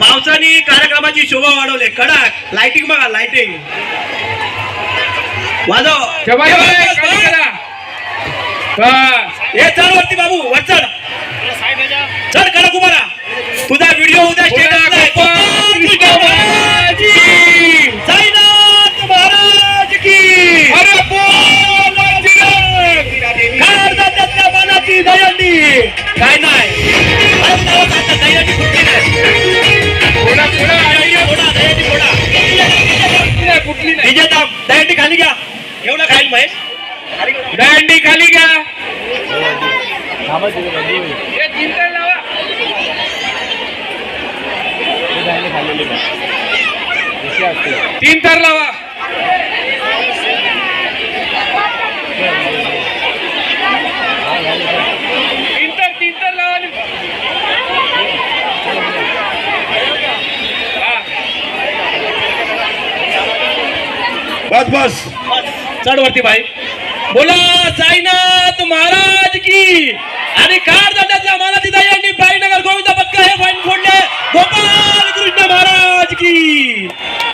पावसाने कार्यक्रमाची शोभा वाढवले. कडक लाइटिंग बघा, लाइटिंग वाजव. हे चढ वरती बाबू, वर चढ चढ, कडक उभा राहा. तुझा व्हिडिओ उद्या साईनाथ महाराज की. त्यातल्या मानाची दहीहंडी काय नाही, दहीहंडी कुठली नाही, कुठली नाही. दहीहंडी खाली घ्या, एवढं खाईल महेश. दहीहंडी खाली घ्या. तीन तर लावा. तीन तर लावा. बस बस चढ वरती भाई. बोला साईनाथ महाराज की. आणि कार जाण्याचा मला तिथं